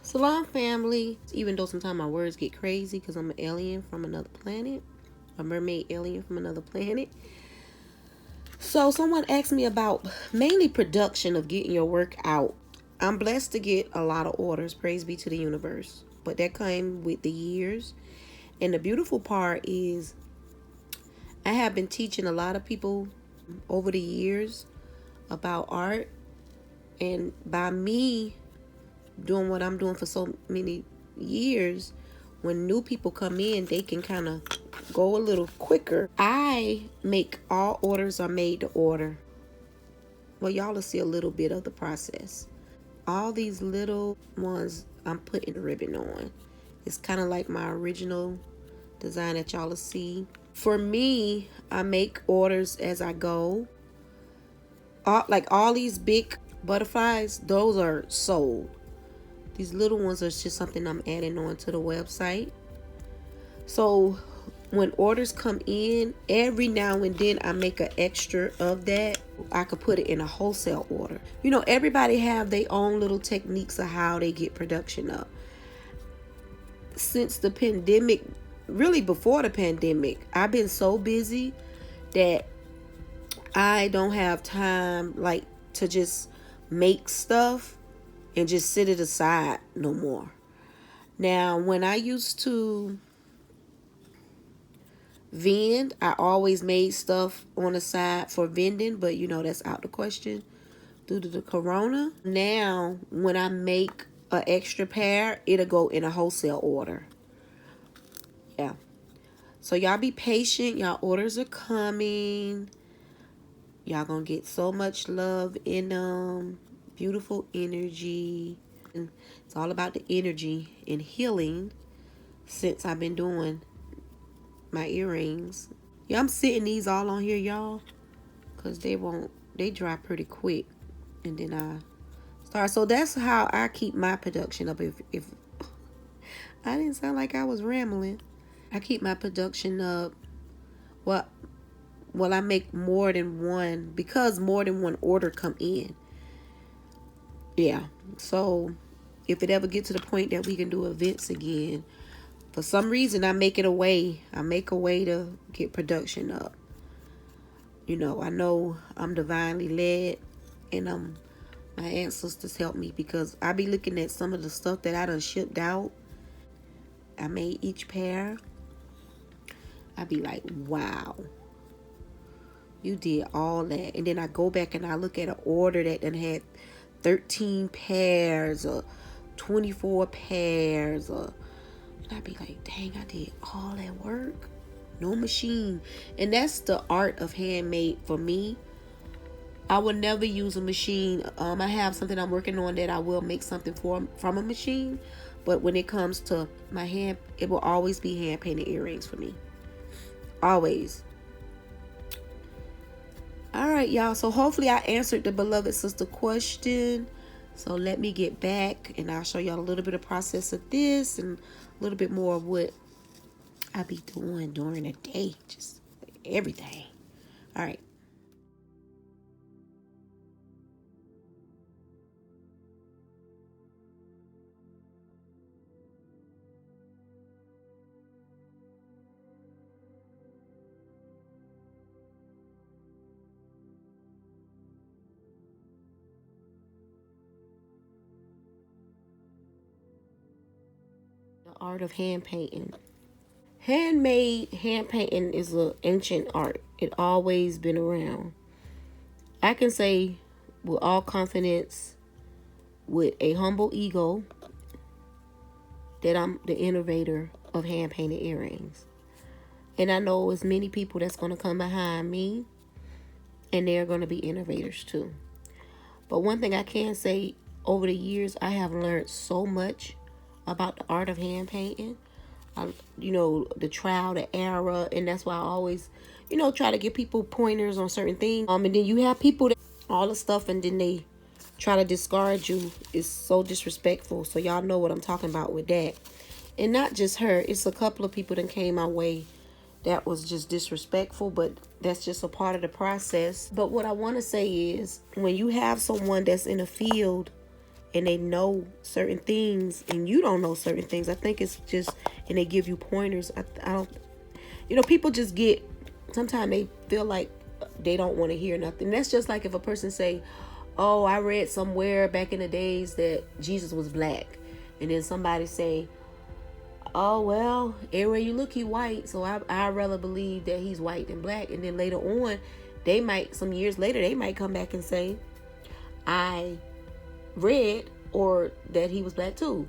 Salam family. Even though sometimes my words get crazy because I'm an alien from another planet, a mermaid alien from another planet. So someone asked me about mainly production of getting your work out. I'm blessed to get a lot of orders, praise be to the universe, but that came with the years. And the beautiful part is I have been teaching a lot of people over the years about art, and by me doing what I'm doing for so many years, when new people come in, they can kind of go a little quicker. I make all orders are made to order. Well, y'all will see a little bit of the process. All these little ones I'm putting the ribbon on. It's kind of like my original design that y'all will see. For me, I make orders as I go. Like all these big butterflies, those are sold. These little ones are just something I'm adding on to the website. So when orders come in, every now and then I make an extra of that. I could put it in a wholesale order. You know, everybody have their own little techniques of how they get production up. Since the pandemic, really before the pandemic, I've been so busy that I don't have time like to just make stuff and just sit it aside no more. Now, when I used to vend, I always made stuff on the side for vending, but you know that's out the question due to the corona. Now, when I make an extra pair, it'll go in a wholesale order. Yeah. So y'all be patient. Y'all orders are coming. Y'all gonna get so much love in them. Beautiful energy. And it's all about the energy and healing since I've been doing my earrings. Yeah, I'm sitting these all on here, y'all, because they dry pretty quick. And then I start. So that's how I keep my production up. If I didn't sound like I was rambling. I keep my production up. Well, I make more than one because more than one order come in. Yeah. So if it ever get to the point that we can do events again, for some reason I make it a way. I make a way to get production up. You know, I know I'm divinely led, and my ancestors help me because I be looking at some of the stuff that I done shipped out. I made each pair. I be like, wow, you did all that. And then I go back and I look at an order that done had 13 pairs or 24 pairs, and I be like, dang, I did all that work. No machine. And that's the art of handmade for me. I would never use a machine. I have something I'm working on that I will make something from a machine. But when it comes to my hand, it will always be hand painted earrings for me. Always. All right, y'all. So hopefully I answered the beloved sister question. So let me get back and I'll show y'all a little bit of process of this and a little bit more of what I be doing during the day. Just everything. All right. The art of hand painting. Handmade hand painting is an ancient art. It always been around. I can say with all confidence, with a humble ego, that I'm the innovator of hand painted earrings. And I know there's many people that's going to come behind me and they're going to be innovators too. But one thing I can say, over the years, I have learned so much about the art of hand painting. You know, the trial, the error, and that's why I always, you know, try to give people pointers on certain things. And then you have people that all the stuff and then they try to discard you. Is so disrespectful. So y'all know what I'm talking about with that. And not just her, it's a couple of people that came my way that was just disrespectful, but that's just a part of the process. But what I want to say is when you have someone that's in a field and they know certain things and you don't know certain things. I think it's just, and they give you pointers. I don't, people just get, sometimes they feel like they don't want to hear nothing. That's just like if a person say, oh, I read somewhere back in the days that Jesus was black. And then somebody say, oh, well, everywhere you look, he white. So I rather believe that he's white than black. And then later on, they might, some years later, they might come back and say, I read or that he was black too.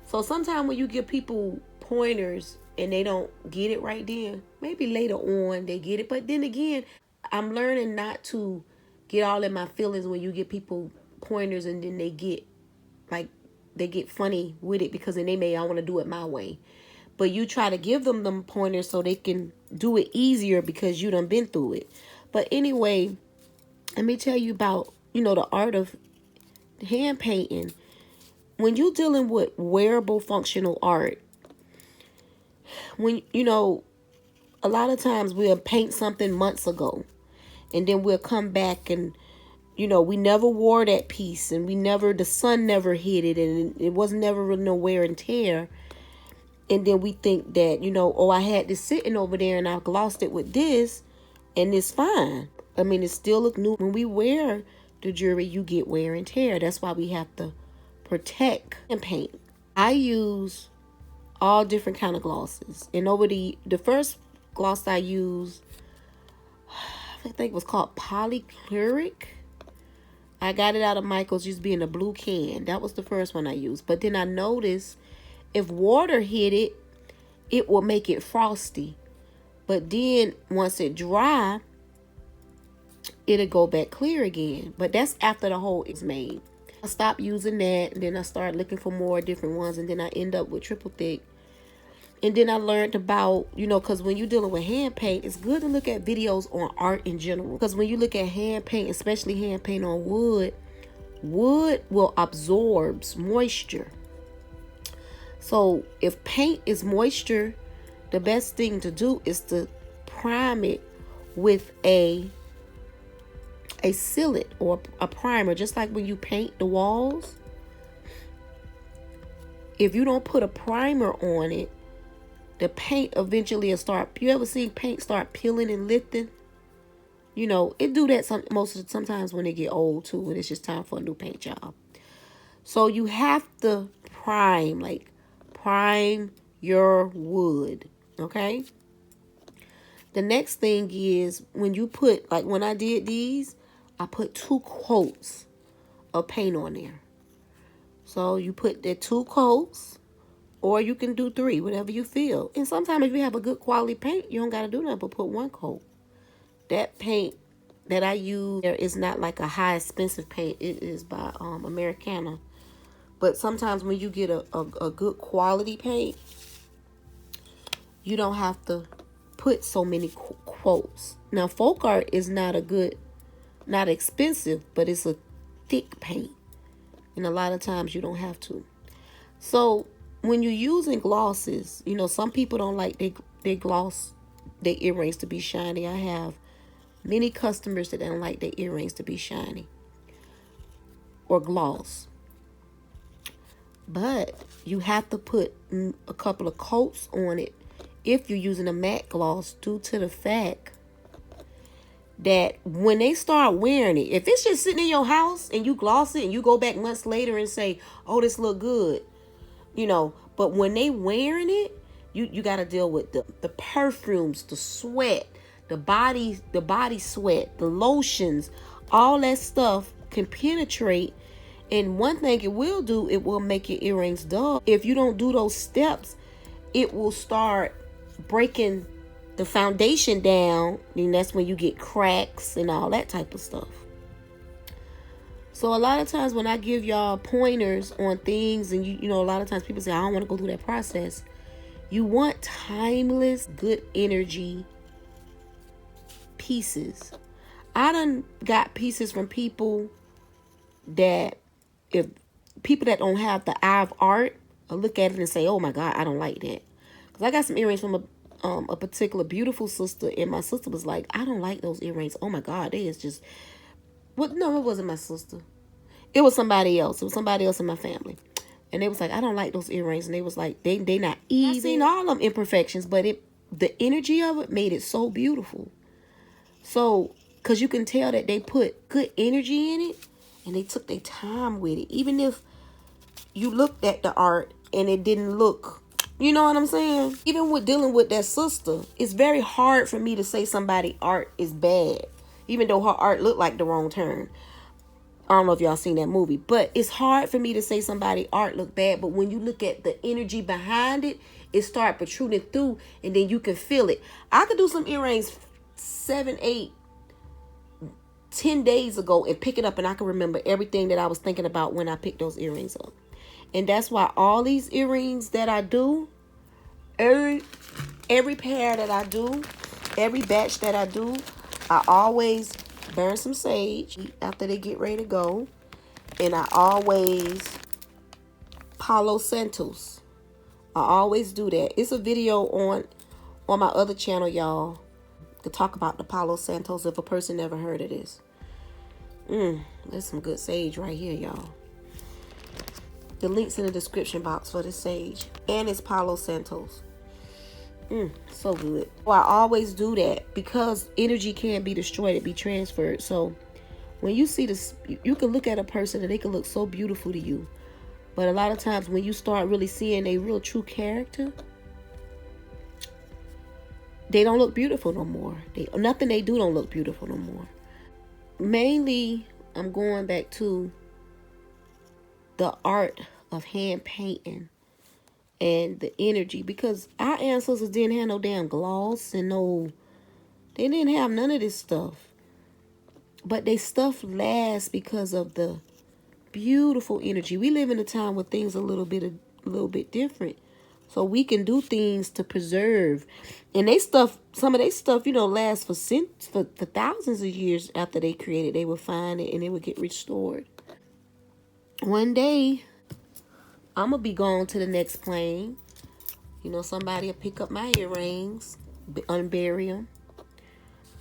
So sometimes when you give people pointers and they don't get it right then, maybe later on they get it. But then again, I'm learning not to get all in my feelings when you give people pointers and then they get funny with it, because then they may, I want to do it my way. But you try to give them pointers so they can do it easier because you done been through it. But anyway, let me tell you about, the art of hand painting. When you're dealing with wearable functional art, when, a lot of times we'll paint something months ago and then we'll come back and, we never wore that piece and the sun never hit it and it was never no wear and tear. And then we think that, oh, I had this sitting over there and I glossed it with this and it's fine. I mean, it still look new. When we wear the jewelry, you get wear and tear. That's why we have to protect and paint. I use all different kind of glosses. And over the first gloss I used, I think it was called Polychloric. I got it out of Michael's, used to be in a blue can. That was the first one I used. But then I noticed if water hit it, it will make it frosty. But then once it dry, it'll go back clear again. But that's after the hole is made. I stopped using that, and then I started looking for more different ones, and then I end up with triple thick. And then I learned about, because when you're dealing with hand paint, it's good to look at videos on art in general. Because when you look at hand paint, especially hand paint on wood, wood will absorb moisture. So if paint is moisture, the best thing to do is to prime it with a sealant or a primer, just like when you paint the walls. If you don't put a primer on it, the paint eventually will start. You ever seen paint start peeling and lifting? It do that sometimes when they get old too, and it's just time for a new paint job. So you have to prime your wood, okay? The next thing is when you put, like when I did these, I put 2 coats of paint on there. So you put the 2 coats, or you can do 3, whatever you feel. And sometimes if you have a good quality paint, you don't got to do nothing but put 1 coat. That paint that I use there is not like a high expensive paint. It is by Americana. But sometimes when you get a good quality paint, you don't have to put so many quotes. Now, folk art is not expensive, but it's a thick paint. And a lot of times you don't have to. So when you're using glosses, some people don't like their gloss, their earrings to be shiny. I have many customers that don't like their earrings to be shiny or gloss. But you have to put a couple of coats on it if you're using a matte gloss, due to the fact that when they start wearing it, if it's just sitting in your house and you gloss it and you go back months later and say, oh, this look good, but when they wearing it, you got to deal with the perfumes, the sweat, the body sweat, the lotions, all that stuff can penetrate. And one thing it will do, it will make your earrings dull. If you don't do those steps, it will start breaking the foundation down, and that's when you get cracks and all that type of stuff. So a lot of times when I give y'all pointers on things, and a lot of times people say, I don't want to go through that process. You want timeless, good energy pieces. I done got pieces from people that, if people that don't have the eye of art, will look at it and say, oh my God, I don't like that. Because I got some earrings from a particular beautiful sister, and my sister was like, I don't like those earrings. Oh my God, they is just, well, no, it wasn't my sister. It was somebody else. It was somebody else in my family. And they was like, I don't like those earrings. And they was like, they not easy. I seen all them imperfections, but the energy of it made it so beautiful. So, because you can tell that they put good energy in it and they took their time with it. Even if you looked at the art and it didn't look, you know what I'm saying? Even with dealing with that sister, it's very hard for me to say somebody art is bad, even though her art looked like The Wrong Turn. I don't know if y'all seen that movie, but it's hard for me to say somebody art look bad. But when you look at the energy behind it, it start protruding through, and then you can feel it. I could do some earrings 7, 8, 10 days ago and pick it up, and I can remember everything that I was thinking about when I picked those earrings up. And that's why all these earrings that I do, every pair that I do, every batch that I do, I always burn some sage after they get ready to go. And I always Palo Santos. I always do that. It's a video on my other channel, y'all, to talk about the Palo Santos if a person never heard of this. There's some good sage right here, y'all. The link's in the description box for the sage. And it's Palo Santos. So good. Well, I always do that because energy can't be destroyed. It be transferred. So when you see this, you can look at a person and they can look so beautiful to you. But a lot of times when you start really seeing a real true character, they don't look beautiful no more. Nothing they do don't look beautiful no more. Mainly, I'm going back to the art of hand painting and the energy, because our ancestors didn't have no damn gloss and they didn't have none of this stuff. But they stuff lasts because of the beautiful energy. We live in a time where things are a little bit different. So we can do things to preserve. And some of their stuff, lasts for thousands of years after they created. They would find it and it would get restored. One day, I'm going to be going to the next plane. Somebody will pick up my earrings, unbury them.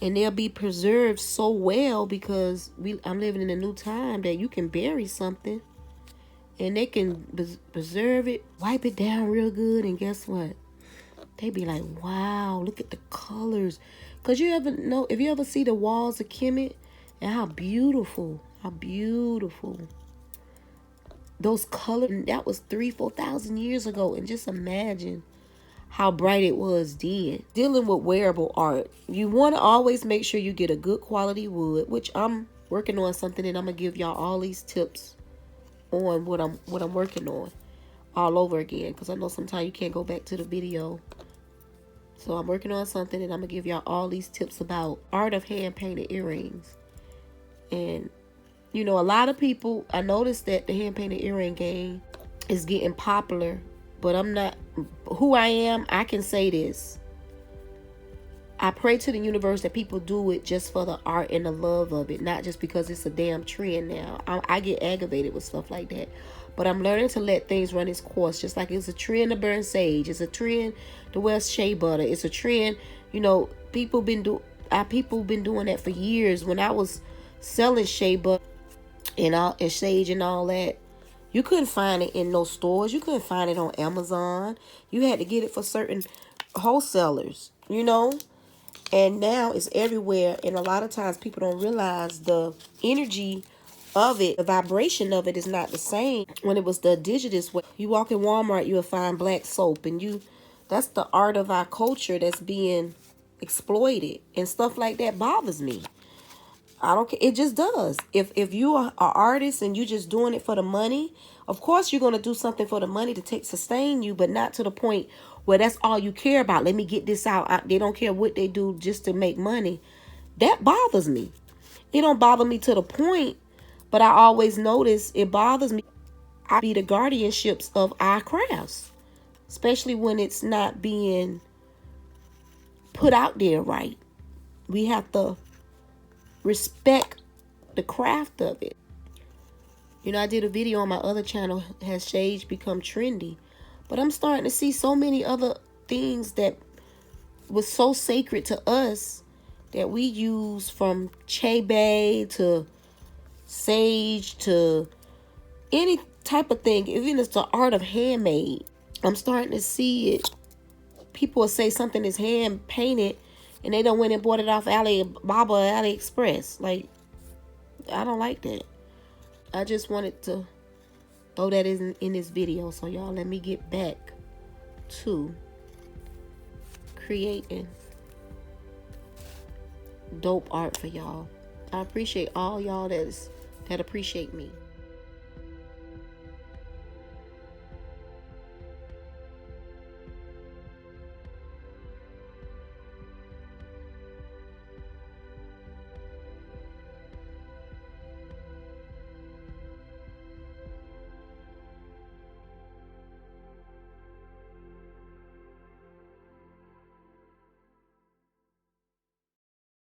And they'll be preserved so well because I'm living in a new time that you can bury something. And they can preserve it, wipe it down real good. And guess what? They be like, wow, look at the colors. Because if you ever see the walls of Kemet and how beautiful those colors, that was 3,000-4,000 years ago. And just imagine how bright it was then. Dealing with wearable art, you want to always make sure you get a good quality wood, which I'm working on something, and I'm going to give y'all all these tips on what I'm working on all over again, because I know sometimes you can't go back to the video. So I'm working on something, and I'm going to give y'all all these tips about art of hand painted earrings. And a lot of people, I noticed that the hand painted earring game is getting popular, but I'm not who I am. I can say this. I pray to the universe that people do it just for the art and the love of it, not just because it's a damn trend now. I get aggravated with stuff like that. But I'm learning to let things run its course. Just like it's a trend to burn sage. It's a trend to wear shea butter. It's a trend, people been doing that for years. When I was selling shea butter and sage and all that, you couldn't find it in no stores. You couldn't find it on Amazon. You had to get it for certain wholesalers, And now it's everywhere. And a lot of times people don't realize the energy of it, the vibration of it is not the same when it was the indigenous way. You walk in Walmart, you'll find black soap. And that's the art of our culture that's being exploited. And stuff like that bothers me. I don't care. It just does. If you are an artist and you just doing it for the money, of course you're going to do something for the money to sustain you, but not to the point where that's all you care about. Let me get this out. They don't care what they do just to make money. That bothers me. It don't bother me to the point, but I always notice it bothers me. I be the guardianships of our crafts, especially when it's not being put out there right. We have to respect the craft of it. I did a video on my other channel, has sage become trendy? But I'm starting to see so many other things that was so sacred to us that we use, from chebe to sage to any type of thing, even if it's the art of handmade. I'm starting to see it. People will say something is hand painted and they don't went and bought it off Boabw or AliExpress. Like, I don't like that. I just wanted to throw that in this video. So y'all, let me get back to creating dope art for y'all. I appreciate all y'all that appreciate me.